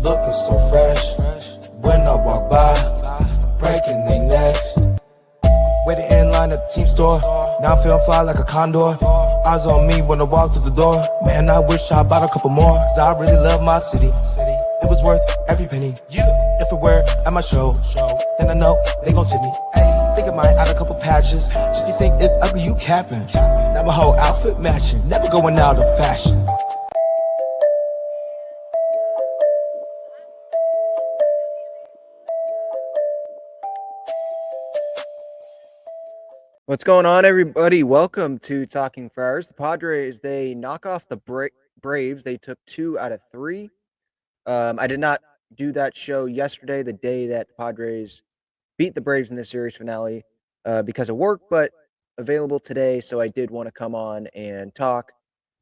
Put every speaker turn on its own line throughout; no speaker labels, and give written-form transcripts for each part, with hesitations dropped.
looking so fresh. When I walk by, breaking their necks. Waiting in line at the team store. Now I'm feeling fly like a condor. Eyes on me when I walk through the door. Man, I wish I bought a couple more, cause I really love my city. It was worth every penny. If it were at my show, then I know they gon' tip me. Think I might add a couple patches. If you think it's ugly, you capping. Now my whole outfit matching. Never going out of fashion.
What's going on, everybody? Welcome to Talking Friars. The Padres, they knock off the Braves. They took 2 out of 3. I did not do that show yesterday, the day that the Padres beat the Braves in the series finale because of work, but available today, so I did want to come on and talk.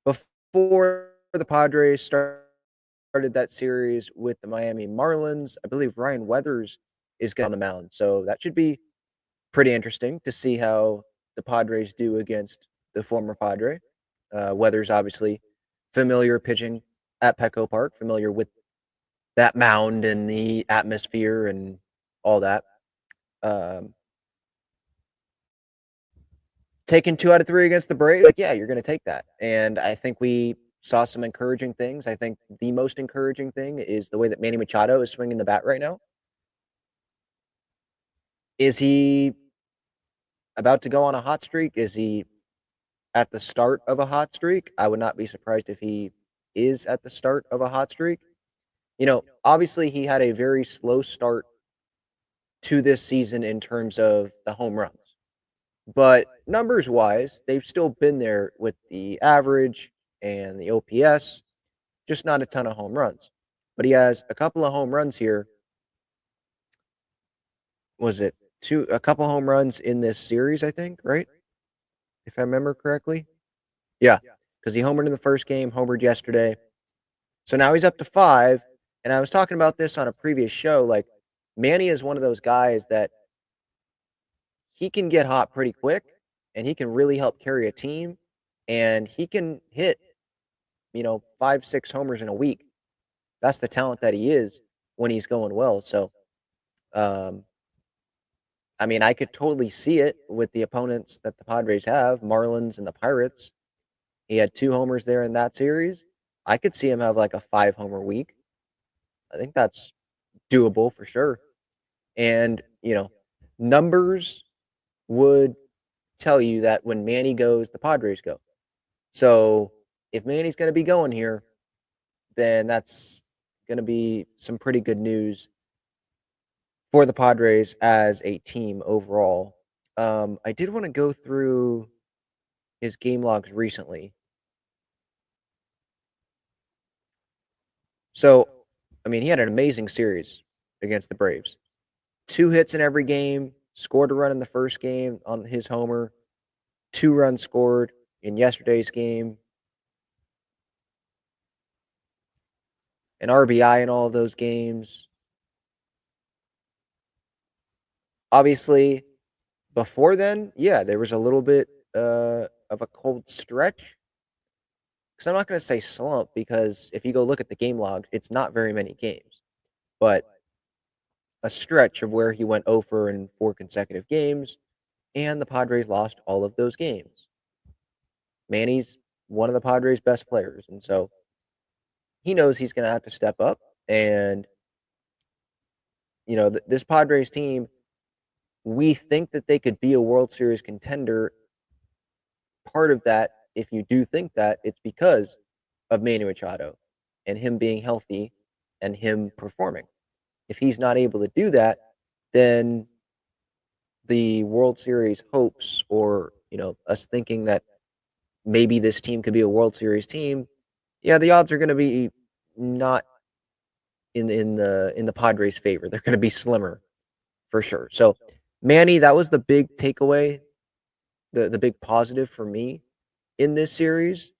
Before the Padres started that series with the Miami Marlins, I believe Ryan Weathers is on the mound, so that should be pretty interesting to see how the Padres do against the former Padre. Weathers obviously familiar pitching at Petco Park, familiar with that mound and the atmosphere and all that. Taking 2 out of 3 against the Braves, like, yeah, you're going to take that. And I think we saw some encouraging things. I think the most encouraging thing is the way that Manny Machado is swinging the bat right now. Is he about to go on a hot streak? Is he at the start of a hot streak? I would not be surprised if he is at the start of a hot streak. You know, obviously he had a very slow start to this season in terms of the home runs. But numbers wise, they've still been there with the average and the OPS, just not a ton of home runs. But he has a couple of home runs here. Was it a couple home runs in this series, I think, right? If I remember correctly. Yeah, because he homered in the first game, homered yesterday. So now he's up to 5. And I was talking about this on a previous show. Like, Manny is one of those guys that he can get hot pretty quick and he can really help carry a team. And he can hit, 5, 6 homers in a week. That's the talent that he is when he's going well. So, I could totally see it with the opponents that the Padres have, Marlins and the Pirates. He had 2 homers there in that series. I could see him have like a 5-homer week. I think that's doable for sure. And, numbers would tell you that when Manny goes, the Padres go. So if Manny's going to be going here, then that's going to be some pretty good news for the Padres as a team overall. I did want to go through his game logs recently. So, he had an amazing series against the Braves. 2 hits in every game, scored a run in the first game on his homer, 2 runs scored in yesterday's game, an RBI in all of those games. Obviously, before then, yeah, there was a little bit of a cold stretch. Because I'm not going to say slump, because if you go look at the game log, it's not very many games. But a stretch of where he went 0 for in 4 consecutive games, and the Padres lost all of those games. Manny's one of the Padres' best players, and so he knows he's going to have to step up. And, this Padres team, we think that they could be a World Series contender. Part of that, if you do think that, it's because of Manny Machado and him being healthy and him performing. If he's not able to do that, then the World Series hopes, or, us thinking that maybe this team could be a World Series team, yeah, the odds are going to be not in the Padres' favor. They're going to be slimmer for sure. So, Manny, that was the big takeaway, the big positive for me in this series.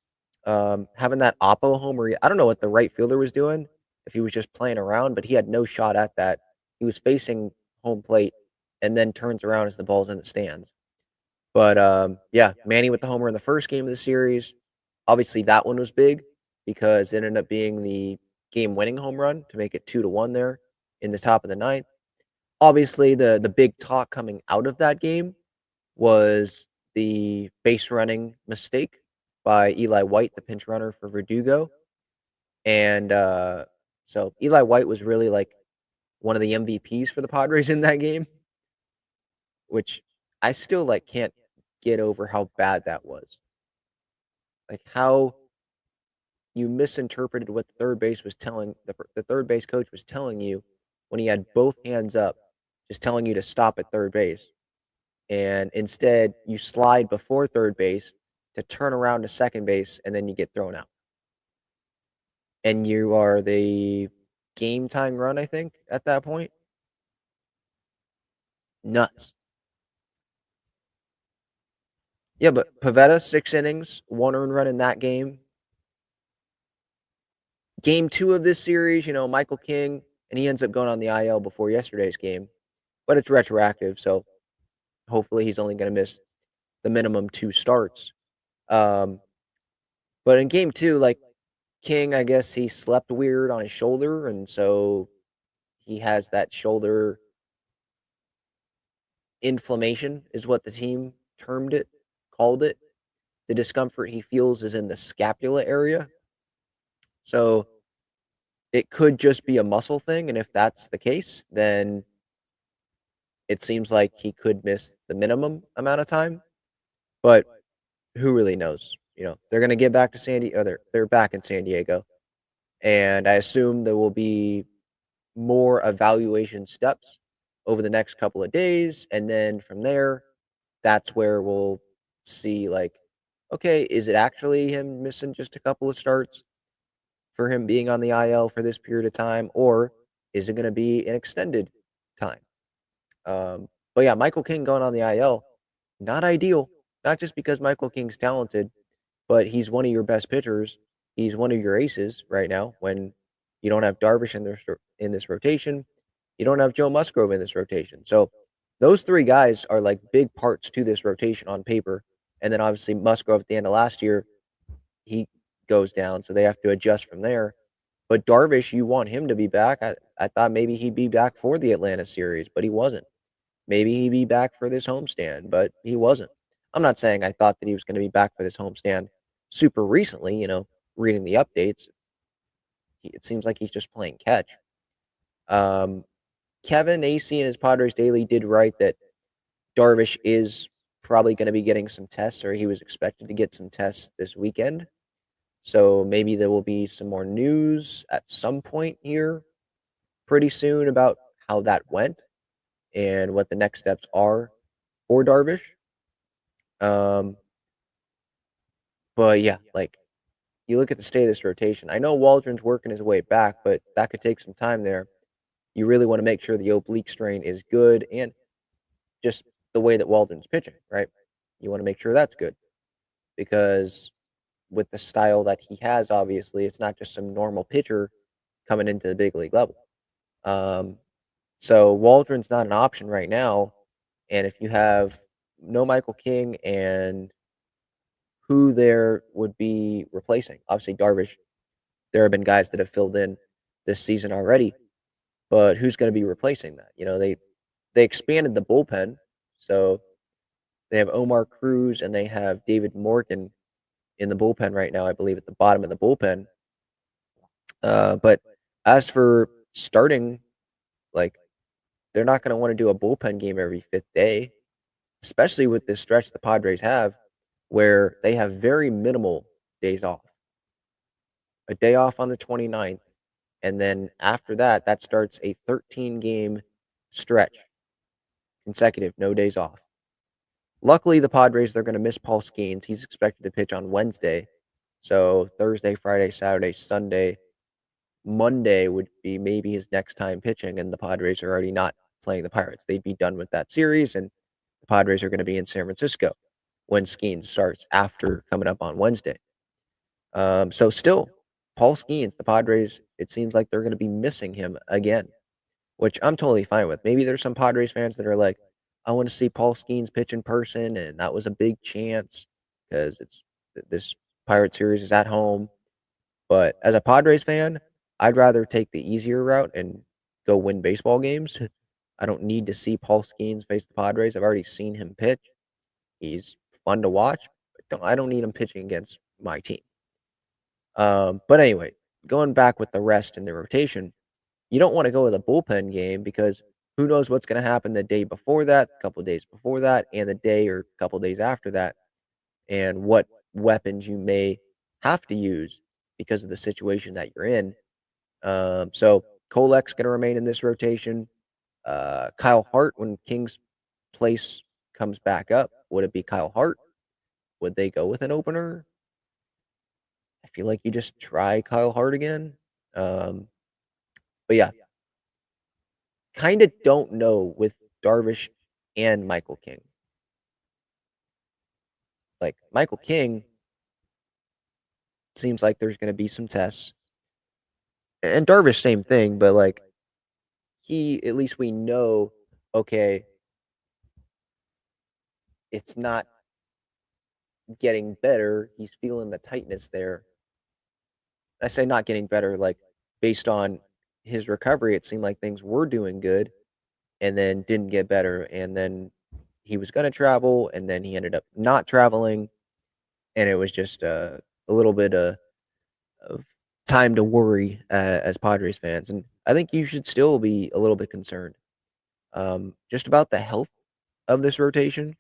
Having that Oppo homer, I don't know what the right fielder was doing, if he was just playing around, but he had no shot at that. He was facing home plate and then turns around as the ball's in the stands. But yeah, Manny with the homer in the first game of the series. Obviously, that one was big because it ended up being the game-winning home run to make it 2-1 there in the top of the ninth. Obviously, the big talk coming out of that game was the base running mistake by Eli White, the pinch runner for Verdugo. And so Eli White was really like one of the MVPs for the Padres in that game, which I still like can't get over how bad that was. Like how you misinterpreted what the third base was telling the third base coach was telling you when he had both hands up, just telling you to stop at third base. And instead, you slide before third base to turn around to second base, and then you get thrown out. And you are the game time run, I think, at that point. Nuts. Yeah, but Pavetta, 6 innings, 1 earned run in that game. Game 2 of this series, Michael King, and he ends up going on the IL before yesterday's game. But it's retroactive, so hopefully he's only going to miss the minimum 2 starts. But in game 2, like, King, I guess he slept weird on his shoulder, and so he has that shoulder inflammation is what the team called it. The discomfort he feels is in the scapula area. So it could just be a muscle thing, and if that's the case, then it seems like he could miss the minimum amount of time, but who really knows? They're going to get back to San Diego. They're back in San Diego, and I assume there will be more evaluation steps over the next couple of days, and then from there, that's where we'll see, like, okay, is it actually him missing just a couple of starts for him being on the IL for this period of time, or is it going to be an extended time? But yeah, Michael King going on the IL, not ideal. Not just because Michael King's talented, but he's one of your best pitchers. He's one of your aces right now. When you don't have Darvish in this rotation, you don't have Joe Musgrove in this rotation. So those 3 guys are like big parts to this rotation on paper. And then obviously Musgrove at the end of last year, he goes down, so they have to adjust from there. But Darvish, you want him to be back. I thought maybe he'd be back for the Atlanta series, but he wasn't. Maybe he'd be back for this homestand, but he wasn't. I'm not saying I thought that he was going to be back for this homestand super recently, reading the updates. It seems like he's just playing catch. Kevin AC in his Padres Daily did write that Darvish is probably going to be getting some tests, or he was expected to get some tests this weekend. So maybe there will be some more news at some point here pretty soon about how that went and what the next steps are for Darvish. But yeah, like, you look at the state of this rotation. I know Waldron's working his way back, but that could take some time there. You really want to make sure the oblique strain is good, and just the way that Waldron's pitching, right? You want to make sure that's good, because with the style that he has, obviously, it's not just some normal pitcher coming into the big league level. So Waldron's not an option right now. And if you have no Michael King, and who there would be replacing, obviously Darvish, there have been guys that have filled in this season already, but who's going to be replacing that? They expanded the bullpen, so they have Omar Cruz and they have David Morgan in the bullpen right now, I believe, at the bottom of the bullpen. But as for starting, like, they're not going to want to do a bullpen game every 5th day, especially with this stretch the Padres have where they have very minimal days off. A day off on the 29th, and then after that, that starts a 13-game stretch, consecutive, no days off. Luckily, the Padres, they're going to miss Paul Skeens. He's expected to pitch on Wednesday. So Thursday, Friday, Saturday, Sunday, Monday would be maybe his next time pitching, and the Padres are already not playing the Pirates. They'd be done with that series, and the Padres are going to be in San Francisco when Skeens starts after coming up on Wednesday. So still, Paul Skeens, the Padres, it seems like they're going to be missing him again, which I'm totally fine with. Maybe there's some Padres fans that are like, I want to see Paul Skeens pitch in person, and that was a big chance because this Pirate series is at home. But as a Padres fan, I'd rather take the easier route and go win baseball games. I don't need to see Paul Skeens face the Padres. I've already seen him pitch. He's fun to watch. But I don't need him pitching against my team. But anyway, going back with the rest and the rotation, you don't want to go with a bullpen game because who knows what's going to happen the day before that, a couple days before that, and the day or a couple days after that, and what weapons you may have to use because of the situation that you're in. So Kolek's going to remain in this rotation. Kyle Hart, when King's place comes back up, would it be Kyle Hart? Would they go with an opener? I feel like you just try Kyle Hart again. But yeah, kind of don't know with Darvish and Michael King. Like Michael King seems like there's going to be some tests, and Darvish same thing, but like he at least we know, okay, it's not getting better. He's feeling the tightness there. I say not getting better, like based on his recovery, it seemed like things were doing good and then didn't get better. And then he was going to travel and then he ended up not traveling. And it was just a little bit of time to worry as Padres fans. And I think you should still be a little bit concerned just about the health of this rotation.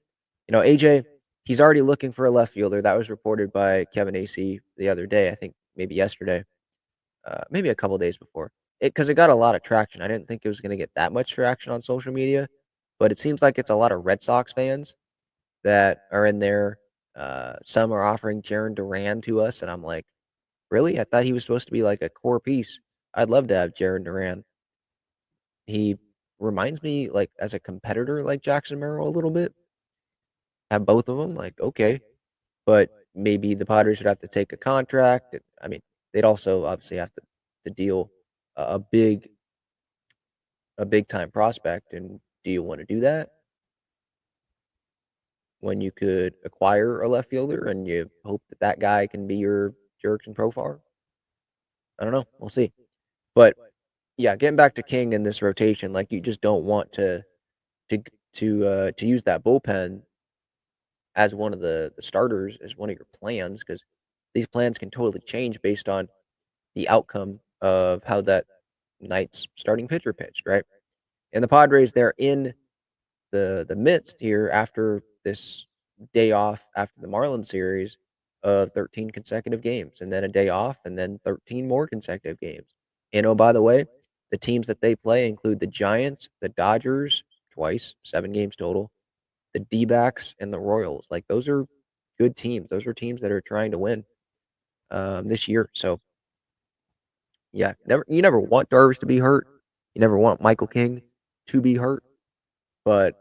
AJ, he's already looking for a left fielder. That was reported by Kevin Acee the other day, I think maybe yesterday, maybe a couple days before. Because it got a lot of traction. I didn't think it was going to get that much traction on social media, but it seems like it's a lot of Red Sox fans that are in there. Some are offering Jaron Duran to us, and I'm like, really? I thought he was supposed to be like a core piece. I'd love to have Jaron Duran. He reminds me, like, as a competitor, like Jackson Merrill a little bit. Have both of them, like, okay. But maybe the Padres would have to take a contract. I mean, they'd also obviously have to deal a big time prospect. And do you want to do that when you could acquire a left fielder and you hope that that guy can be your Jurickson Profar? I don't know. We'll see. But yeah, getting back to King in this rotation, like you just don't want to to use that bullpen as one of the starters as one of your plans because these plans can totally change based on the outcome of how that night's starting pitcher pitched, right? And the Padres, they're in the midst here after this day off after the Marlins series of 13 consecutive games, and then a day off, and then 13 more consecutive games. And oh, by the way, the teams that they play include the Giants, the Dodgers, twice, 7 games total, the D-backs, and the Royals. Like those are good teams. Those are teams that are trying to win this year. So yeah, you never want Darvish to be hurt. You never want Michael King to be hurt. But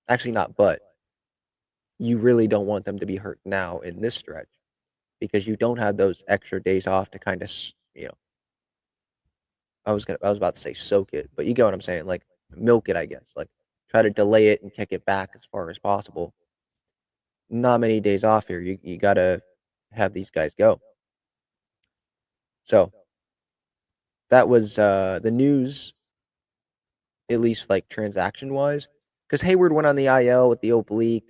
actually not but you really don't want them to be hurt now in this stretch because you don't have those extra days off to kind of, I was about to say soak it, but you get what I'm saying, like milk it, I guess, like try to delay it and kick it back as far as possible. Not many days off here. You got to have these guys go. So that was the news, at least like transaction wise, because Hayward went on the IL with the oblique,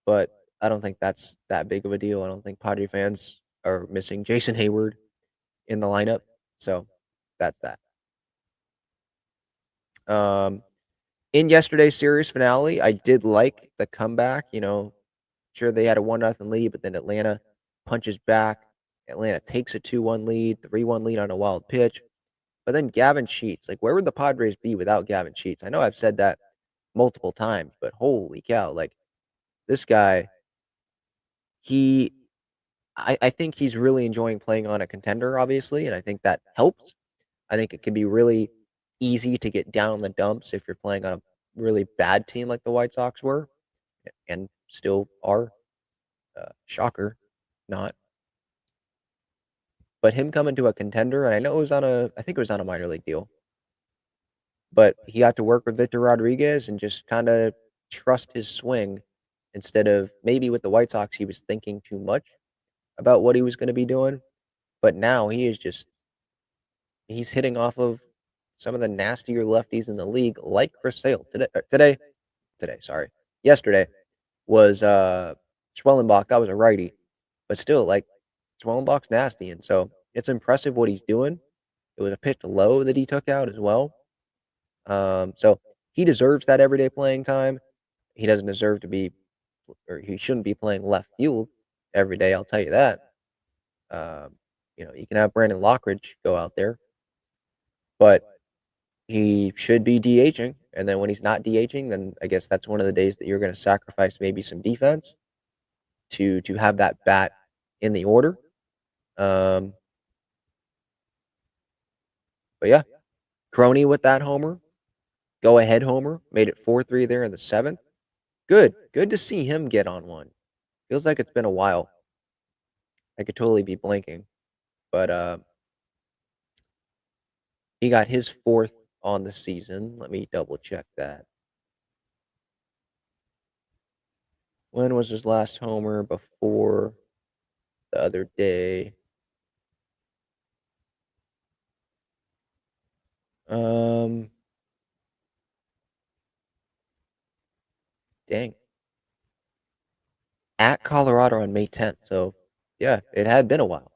but I don't think that's that big of a deal. I don't think Padre fans are missing Jason Hayward in the lineup. So that's that. In yesterday's series finale, I did like the comeback. Sure they had a 1-0 lead, but then Atlanta punches back. Atlanta takes a 2-1 lead, 3-1 lead on a wild pitch. But then Gavin Sheets, like where would the Padres be without Gavin Sheets? I know I've said that multiple times, but holy cow, like this guy, he I think he's really enjoying playing on a contender, obviously, and I think that helps. I think it can be really easy to get down in the dumps if you're playing on a really bad team like the White Sox were and still are. Shocker, not. But him coming to a contender, and I know I think it was on a minor league deal, but he got to work with Victor Rodriguez and just kind of trust his swing instead of maybe with the White Sox, he was thinking too much about what he was going to be doing. But now he's hitting off of some of the nastier lefties in the league, like Chris Sale. Sorry. Yesterday was Schwellenbach. That was a righty. But still, like, Schwellenbach's nasty, and so it's impressive what he's doing. It was a pitch low that he took out as well. So he deserves that everyday playing time. He doesn't deserve to be, or he shouldn't be playing left field every day. I'll tell you that. Um, you can have Brandon Lockridge go out there, but he should be DHing. And then when he's not DHing, then I guess that's one of the days that you're going to sacrifice maybe some defense to have that bat in the order. Um, but yeah, Crony with that homer, go ahead homer, made it 4-3 there in the seventh. Good to see him get on one. Feels like it's been a while. I could totally be blanking, but he got his fourth on the season. Let me double check that. When was his last homer before the other day? Dang. At Colorado on May 10th. So, yeah, it had been a while.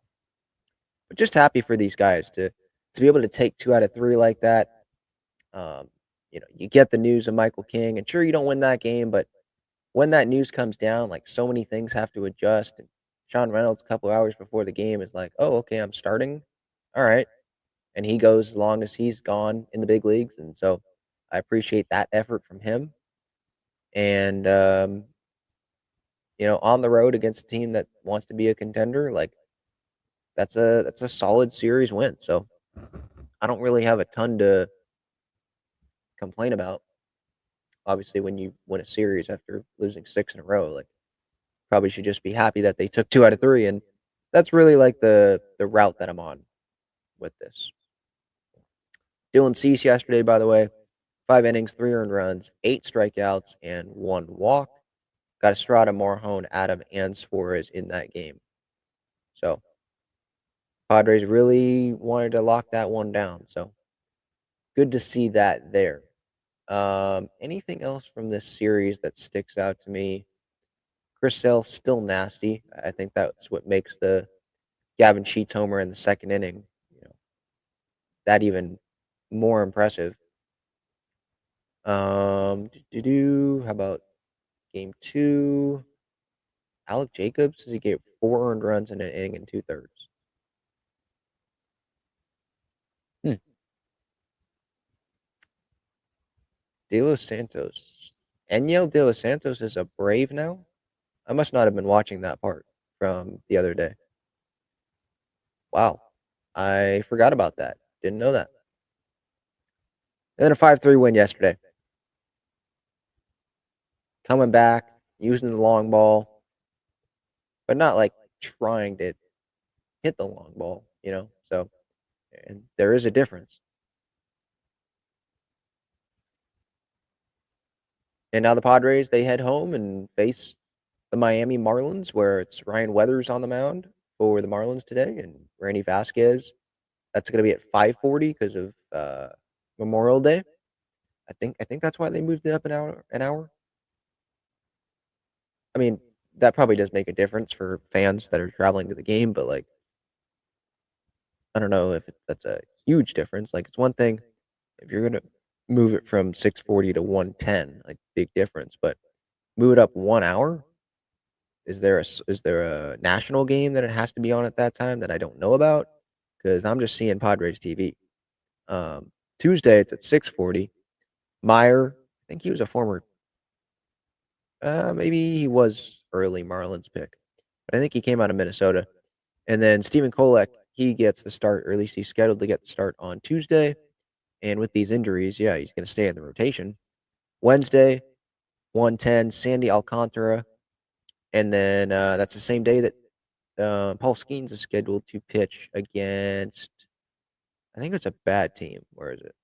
But just happy for these guys to be able to take 2 out of 3 like that. You get the news of Michael King, and sure, you don't win that game, but when that news comes down, like, so many things have to adjust. And Sean Reynolds, a couple hours before the game, is like, "Oh, okay, I'm starting. All right," and he goes as long as he's gone in the big leagues, and so I appreciate that effort from him. And on the road against a team that wants to be a contender, like, that's a solid series win. So I don't really have a ton to complain about. Obviously, when you win a series after losing 6 in a row, like, probably should just be happy that they took 2 out of 3, and that's really like the route that I'm on with this. Dylan Cease yesterday, by the way, 5 innings, 3 earned runs, 8 strikeouts, and 1 walk. Got Estrada, Morhone, Adam, and Suarez in that game. So Padres really wanted to lock that one down. So good to see that there. Anything else from this series that sticks out to me? Chris Sale still nasty. I think that's what makes the Gavin Sheets homer in the second inning, that even more impressive. How about game 2? Alec Jacobs, he gave 4 earned runs in an inning and 2/3. Hmm. De Los Santos. Enyel De Los Santos is a Brave now? I must not have been watching that part from the other day. Wow. I forgot about that. Didn't know that. And then a 5-3 win yesterday. Coming back, using the long ball, but not like trying to hit the long ball. So, and there is a difference. And now the Padres, they head home and face the Miami Marlins, where it's Ryan Weathers on the mound for the Marlins today, and Randy Vasquez. That's going to be at 5:40 because of Memorial Day. I think that's why they moved it up an hour. I mean, that probably does make a difference for fans that are traveling to the game, but, like, I don't know if that's a huge difference. Like, it's one thing if you're gonna move it from 6:40 to 1:10, like, big difference, but move it up 1 hour? Is there a national game that it has to be on at that time that I don't know about? Because 'Cause I'm just seeing Padres TV. Tuesday, it's at 6:40. Meyer, I think he was a former maybe he was early Marlins pick, but I think he came out of Minnesota. And then Steven Kolek, he gets the start, or at least he's scheduled to get the start on Tuesday. And with these injuries, yeah, he's going to stay in the rotation. Wednesday, 1:10, Sandy Alcantara. And then that's the same day that Paul Skeens is scheduled to pitch against, I think it's a bad team. Where is it?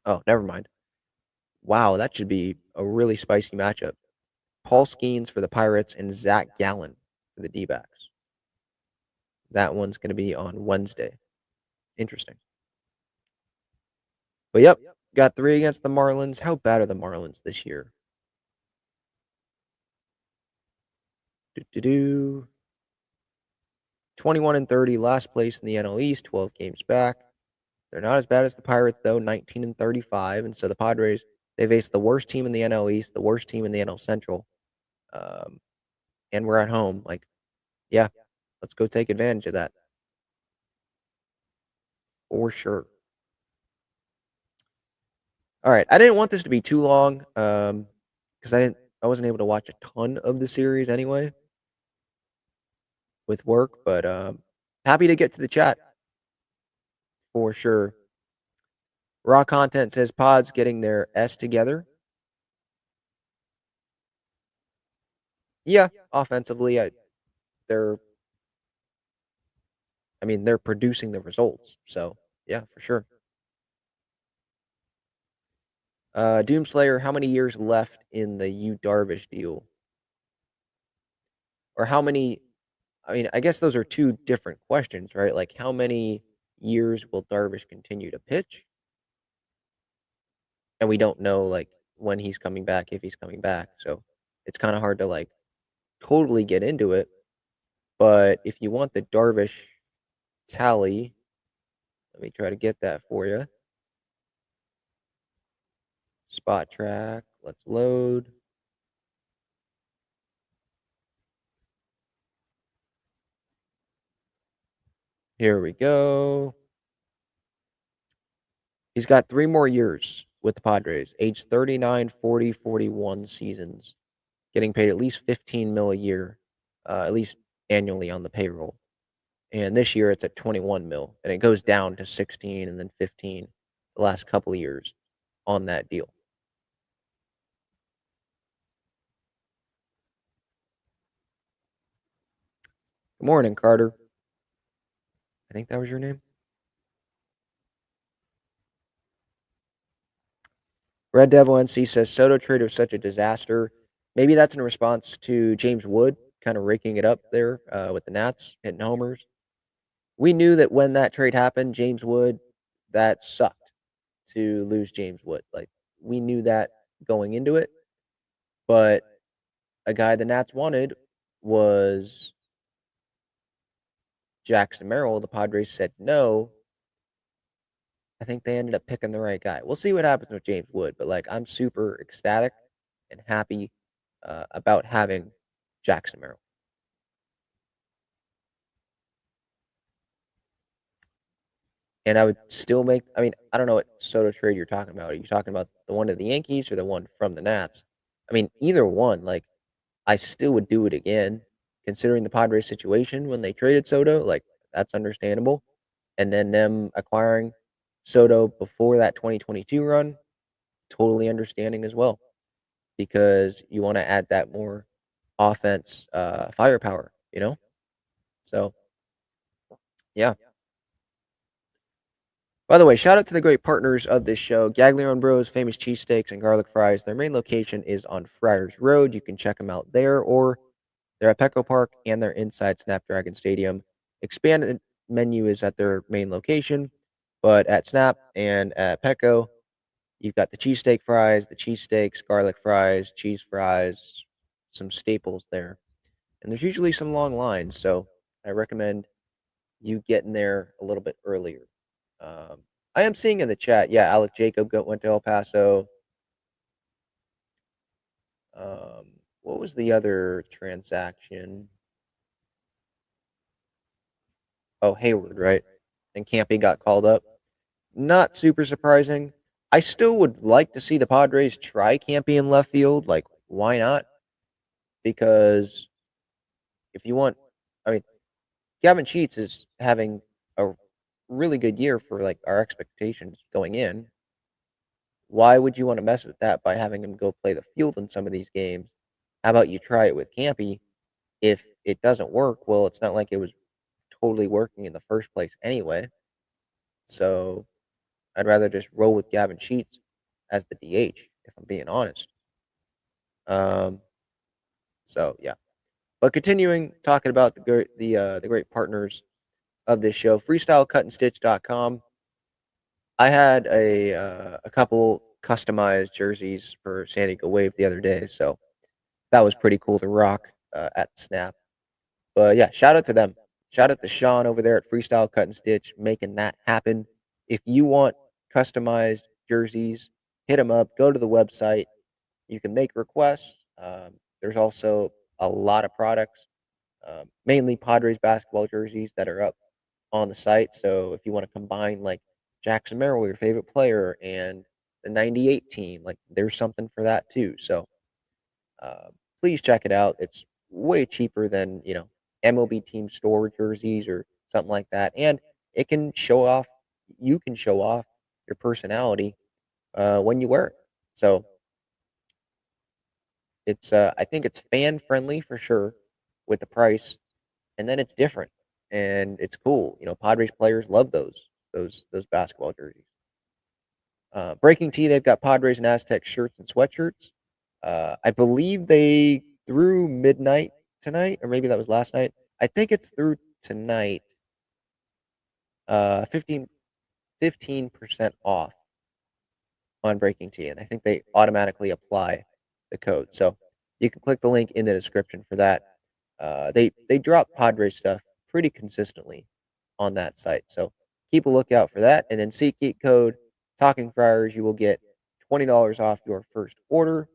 Oh, never mind. Wow, that should be a really spicy matchup. Paul Skeens for the Pirates and Zach Gallen for the D-backs. That one's going to be on Wednesday. Interesting. But yep, got 3 against the Marlins. How bad are the Marlins this year? Do 21-30, last place in the NL East, 12 games back. They're not as bad as the Pirates though, 19-35, and so the Padres, they face the worst team in the NL East, the worst team in the NL Central, um, and we're at home. Like, yeah, let's go take advantage of that for sure. All right, I didn't want this to be too long, because I wasn't able to watch a ton of the series anyway with work, but happy to get to the chat for sure. Raw content says Pods getting their S together. Yeah, offensively, they're they're producing the results. So, yeah, for sure. Doomslayer, how many years left in the Yu Darvish deal? Or how many I guess those are two different questions, right? Like how many years will Darvish continue to pitch? And we don't know like when he's coming back, if he's coming back. So, it's kind of hard to like totally get into it. But if you want the Darvish tally, let me try to get that for you. Spot track. Let's load. Here we go. He's got 3 more years with the Padres, age 39, 40, 41 seasons, getting paid at least 15 mil a year, at least annually on the payroll. And this year it's at 21 mil, and it goes down to 16 and then 15 the last couple of years on that deal. Good morning, Carter. I think that was your name. Red Devil NC says Soto trade was such a disaster. Maybe that's in response to James Wood kind of raking it up there with the Nats, hitting homers. We knew that when that trade happened, James Wood, that sucked to lose James Wood. Like, we knew that going into it. But a guy the Nats wanted was Jackson Merrill. The Padres said no. I think they ended up picking the right guy. We'll see what happens with James Wood, but like I'm super ecstatic and happy about having Jackson Merrill. And I would still make. I don't know what Soto trade you're talking about. Are you talking about the one to the Yankees or the one from the Nats? Either one. Like, I still would do it again, considering the Padres situation when they traded Soto. Like, that's understandable. And then them acquiring Soto before that 2022 run, totally understanding as well, because you want to add that more offense firepower, you know? So, yeah. By the way, shout out to the great partners of this show, Gaglione Bros, Famous Cheesesteaks, and Garlic Fries. Their main location is on Friars Road. You can check them out there, or they're at Petco Park and they're inside Snapdragon Stadium. Expanded menu is at their main location, but at Snap and at Petco, you've got the cheesesteak fries, the cheesesteaks, garlic fries, cheese fries, some staples there. And there's usually some long lines, so I recommend you getting there a little bit earlier. I am seeing in the chat, yeah, Alec Jacob went to El Paso. What was the other transaction? Oh, Hayward, right? And Campy got called up. Not super surprising. I still would like to see the Padres try Campy in left field. Like, why not? Because if you want, I mean, Gavin Sheets is having a really good year for like our expectations going in. Why would you want to mess with that by having him go play the field in some of these games? How about you try it with Campy? If it doesn't work, well, it's not like it was totally working in the first place anyway. So I'd rather just roll with Gavin Sheets as the DH, if I'm being honest. Um, so yeah. But continuing talking about the great partners of this show, freestylecutandstitch.com. I had a couple customized jerseys for San Diego Wave the other day, so that was pretty cool to rock at the snap. But yeah, shout out to them. Shout out to Sean over there at Freestyle Cut and Stitch making that happen. If you want customized jerseys, hit them up. Go to the website. You can make requests. There's also a lot of products, mainly Padres basketball jerseys that are up on the site. So if you want to combine like Jackson Merrill, your favorite player, and the '98 team, like there's something for that too. So uh, please check it out. It's way cheaper than MLB team store jerseys or something like that, and it can show off. You can show off your personality when you wear it. So it's I think it's fan friendly for sure with the price, and then it's different and it's cool. Padres players love those basketball jerseys. Breaking Tea, they've got Padres and Aztec shirts and sweatshirts. I believe they through midnight tonight, or maybe that was last night. I think it's through tonight. 15% off on Breaking Tea, and I think they automatically apply the code. So you can click the link in the description for that. They drop Padres stuff pretty consistently on that site, so keep a lookout for that. And then SeatGeek code Talking Friars, you will get $20 off your first order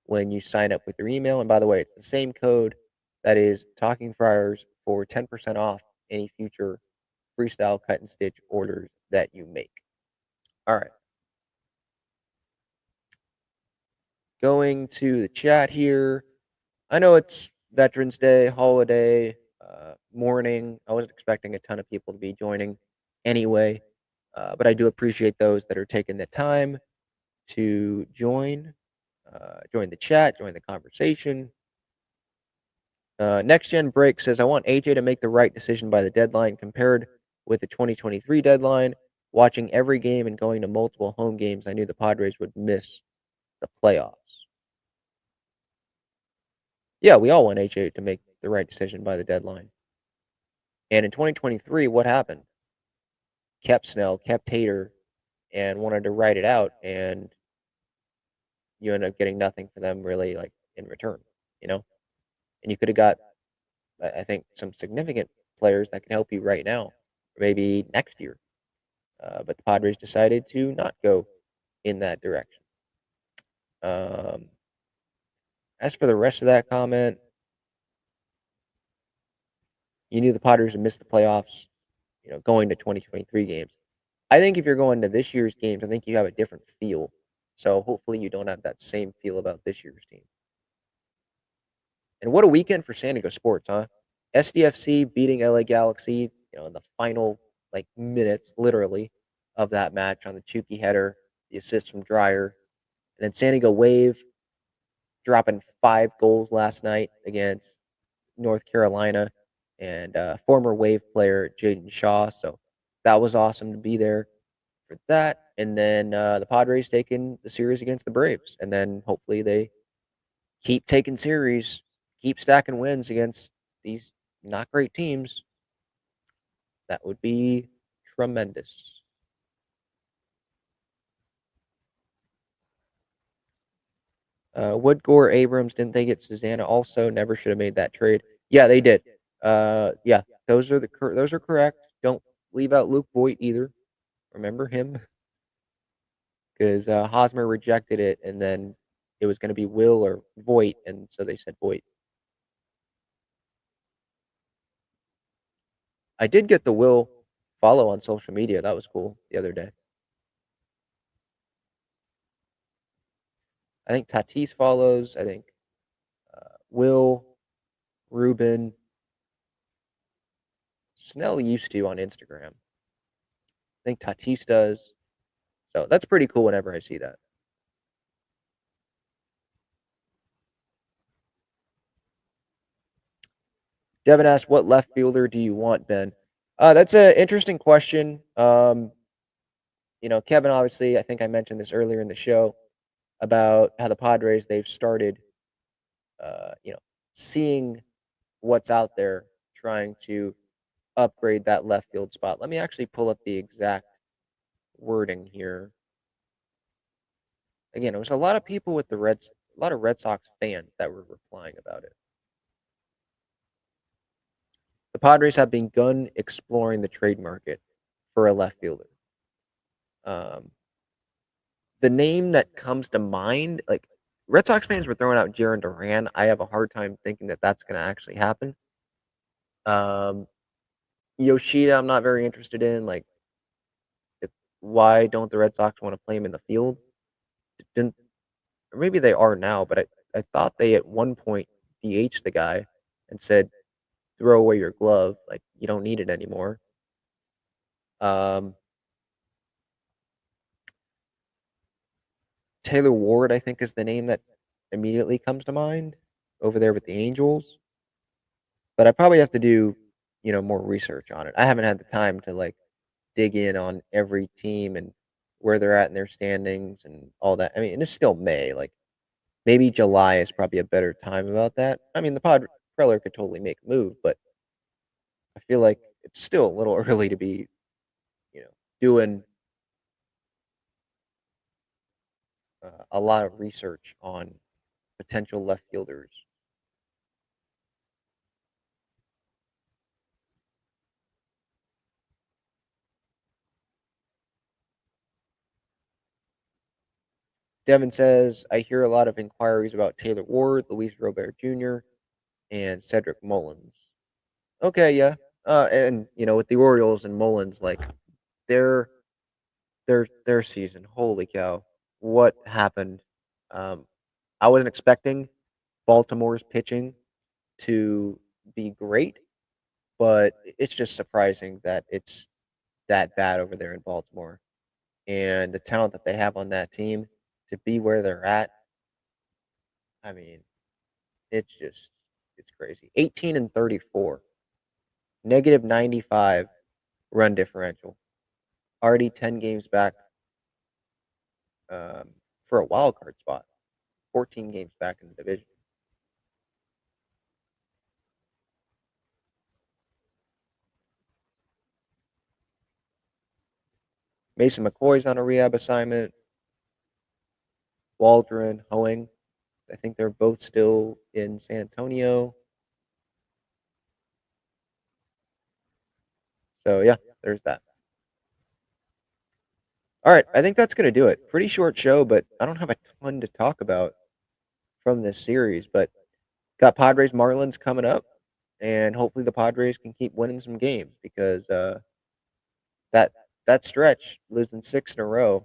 when you sign up with your email. And by the way, it's the same code that is Talking Friars for 10% off any future freestyle cut and stitch orders that you make. All right. Going to the chat here. I know it's Veterans Day, holiday, morning. I wasn't expecting a ton of people to be joining anyway, but I do appreciate those that are taking the time to join the chat, join the conversation. Next Gen Break says, I want AJ to make the right decision by the deadline compared with the 2023 deadline. Watching every game and going to multiple home games, I knew the Padres would miss the playoffs. Yeah, we all want AJ to make the right decision by the deadline. And in 2023, what happened? Kept Snell, kept Tater, and wanted to write it out, and you end up getting nothing for them really, like in return, you know. And you could have got, I think, some significant players that can help you right now, or maybe next year. But the Padres decided to not go in that direction. As for the rest of that comment, you knew the Padres would miss the playoffs, going to 2023 games. I think if you're going to this year's games, I think you have a different feel. So hopefully you don't have that same feel about this year's team. And what a weekend for San Diego sports, huh? SDFC beating LA Galaxy, in the final minutes, literally, of that match on the Chucky header, the assist from Dreyer, and then San Diego Wave dropping 5 goals last night against North Carolina and former Wave player Jaden Shaw. So that was awesome to be there for that. And then the Padres taking the series against the Braves, and then hopefully they keep taking series, keep stacking wins against these not great teams. That would be tremendous. Woodgore Abrams, didn't they get Susanna also? Never should have made that trade. Yeah, they did. Yeah, those are correct. Don't leave out Luke Voigt either. Remember him? Because Hosmer rejected it, and then it was going to be Will or Voigt, and so they said Voigt. I did get the Will follow on social media. That was cool the other day. I think Tatis follows. I think Will, Ruben, Snell used to on Instagram. I think Tatis does. So that's pretty cool whenever I see that. Devin asked, what left fielder do you want, Ben? That's an interesting question. Kevin, obviously, I think I mentioned this earlier in the show about how the Padres, they've started, seeing what's out there, trying to upgrade that left field spot. Let me actually pull up the exact wording here. Again, it was a lot of people with a lot of Red Sox fans that were replying about it. The Padres have begun exploring the trade market for a left fielder. Um, the name that comes to mind, like Red Sox fans were throwing out Jaron Duran. I have a hard time thinking that that's going to actually happen. Um, Yoshida, I'm not very interested in. Like, it, why don't the Red Sox want to play him in the field? Didn't or maybe they are now, but I thought they at one point DH'd the guy and said, "Throw away your glove. Like you don't need it anymore." Um, Taylor Ward, I think, is the name that immediately comes to mind over there with the Angels. But I probably have to do, more research on it. I haven't had the time to like dig in on every team and where they're at in their standings and all that. I mean, and it's still May. Like maybe July is probably a better time about that. I mean, the Pod Preller could totally make a move, but I feel like it's still a little early to be, doing a lot of research on potential left fielders. Devin says, I hear a lot of inquiries about Taylor Ward, Luis Robert Jr., and Cedric Mullins. Okay, yeah. And with the Orioles and Mullins, like their their season, holy cow, what happened? Um, I wasn't expecting Baltimore's pitching to be great, but it's just surprising that it's that bad over there in Baltimore. And the talent that they have on that team to be where they're at, I mean, it's crazy. 18 and 34, negative 95 run differential. Already 10 games back um, for a wild card spot. 14 games back in the division. Mason McCoy's on a rehab assignment. Waldron, Hoeing, I think they're both still in San Antonio. So yeah, there's that. All right, I think that's gonna do it. Pretty short show, but I don't have a ton to talk about from this series. But got Padres Marlins coming up, and hopefully the Padres can keep winning some games because that that stretch losing six in a row,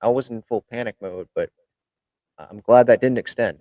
I was in full panic mode, but I'm glad that didn't extend.